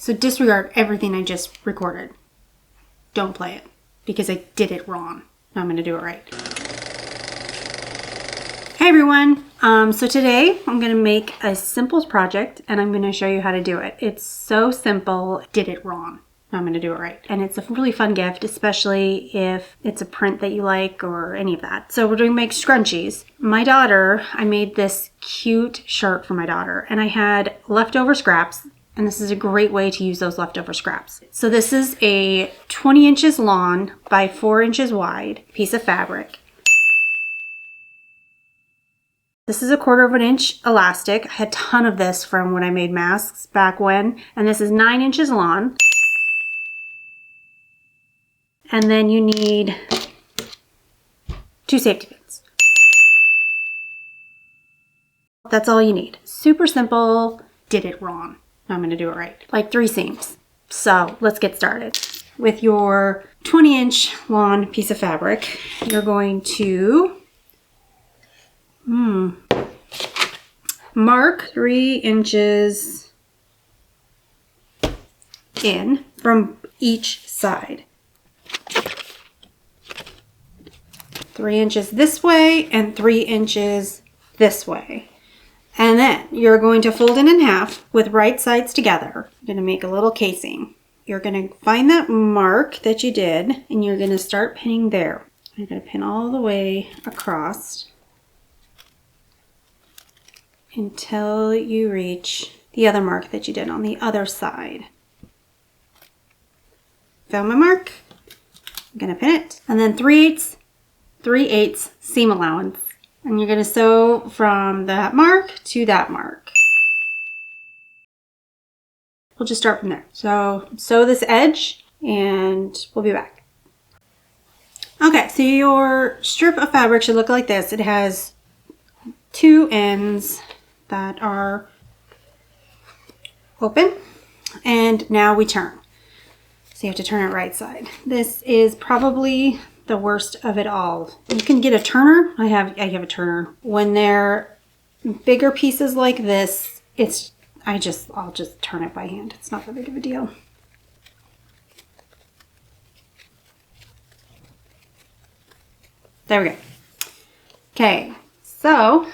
So disregard everything I just recorded. Don't play it because I did it wrong. Now I'm going to do it right. Hey everyone. So today I'm going to make a simple project and I'm going to show you how to do it. It's so simple. Did it wrong. Now I'm going to do it right. And it's a really fun gift, especially if it's a print that you like or any of that. So we're going to make scrunchies. My daughter, I made this cute shirt for my daughter and I had leftover scraps. And this is a great way to use those leftover scraps. So this is a 20 inches long by 4 inches wide piece of fabric. This is a 1/4 inch elastic. I had a ton of this from when I made masks back when. And this is 9 inches long. And then you need 2 safety pins. That's all you need. Super simple. Did it wrong. Now I'm going to do it right. Like 3 seams. So let's get started. With your 20 inch long piece of fabric, you're going to mark 3 inches in from each side. 3 inches this way and 3 inches this way. And then you're going to fold it in half with right sides together. You're going to make a little casing. You're going to find that mark that you did and you're going to start pinning there. You're going to pin all the way across until you reach the other mark that you did on the other side. Found my mark. I'm going to pin it. And then 3/8 seam allowance. And you're going to sew from that mark to that mark. We'll just start from there. So sew this edge and we'll be back. Okay, so your strip of fabric should look like this. It has 2 ends that are open. And now we turn. So you have to turn it right side. This is probably the worst of it all. You can get a turner. I have a turner. When they're bigger pieces like this, I'll just turn it by hand. It's not that big of a deal. There we go. Okay, so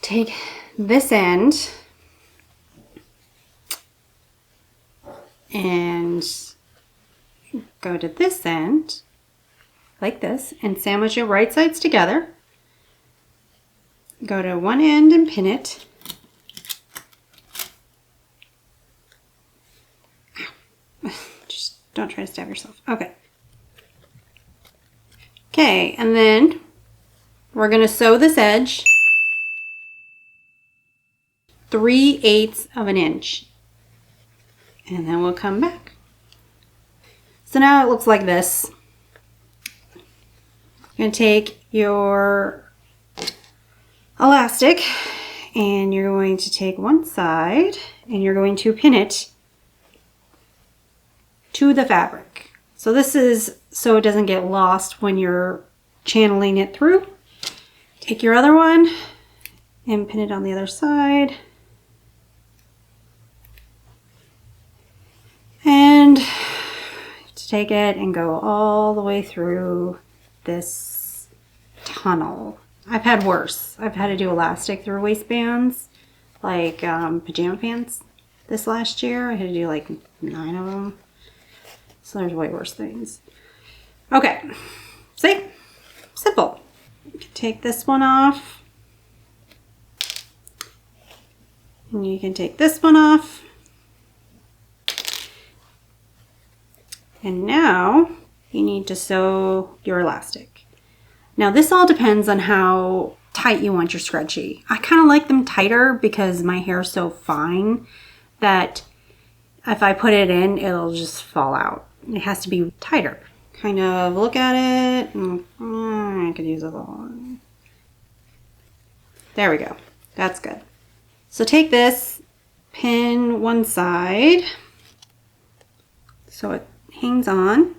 take this end and go to this end like this and sandwich your right sides together. Go to one end and pin it. Just don't try to stab yourself. Okay. Okay, and then we're going to sew this edge 3/8 of an inch. And then we'll come back. So now it looks like this. You're going to take your elastic and you're going to take one side and you're going to pin it to the fabric. So this is so it doesn't get lost when you're channeling it through. Take your other one and pin it on the other side. And to take it and go all the way through this tunnel. I've had worse. I've had to do elastic through waistbands, like pajama pants this last year. I had to do like 9 of them. So there's way worse things. Okay, see? Simple. You can take this one off. And you can take this one off. And now you need to sew your elastic. Now this all depends on how tight you want your scrunchie. I kind of like them tighter because my hair is so fine that if I put it in, it'll just fall out. It has to be tighter. Kind of look at it and I could use a little. There we go. That's good. So take this, pin one side so it hangs on.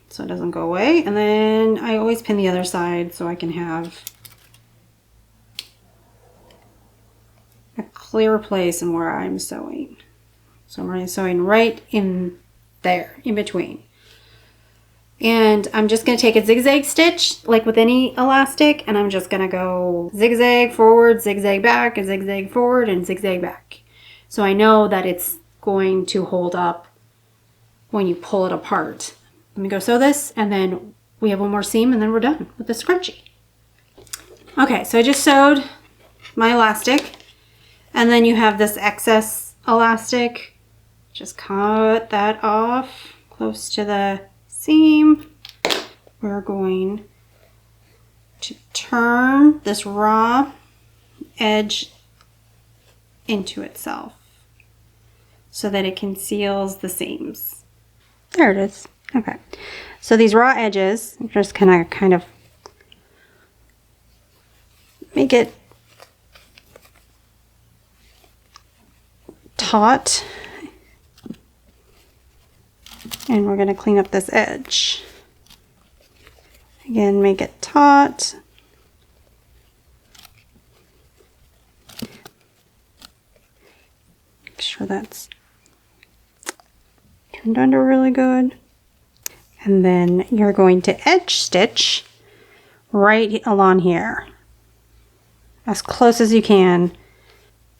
So it doesn't go away. And then I always pin the other side so I can have a clear place in where I'm sewing. So I'm really sewing right in there, in between. And I'm just going to take a zigzag stitch, like with any elastic, and I'm just going to go zigzag forward, zigzag back, and zigzag forward, and zigzag back. So I know that it's going to hold up when you pull it apart. Let me go sew this, and then we have one more seam, and then we're done with the scrunchie. Okay, so I just sewed my elastic, and then you have this excess elastic. Just cut that off close to the seam. We're going to turn this raw edge into itself so that it conceals the seams. There it is. Okay, so these raw edges, I'm just gonna kind of make it taut, and we're going to clean up this edge. Again, make it taut. Make sure that's turned under really good. And then you're going to edge stitch right along here, as close as you can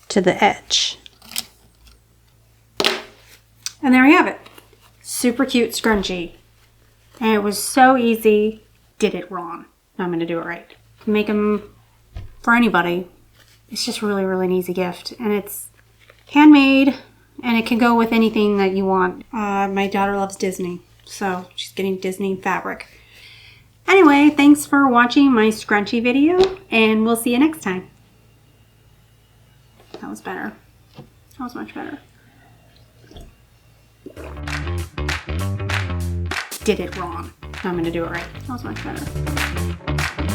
to the edge. And there we have it. Super cute scrunchie. And it was so easy. Did it wrong. Now I'm going to do it right. Make them for anybody. It's just really, really an easy gift. And it's handmade, and it can go with anything that you want. My daughter loves Disney, so she's getting Disney fabric. Anyway, thanks for watching my scrunchie video, and we'll see you next time. That was better. That was much better. Did it wrong. Now I'm going to do it right. That was much better.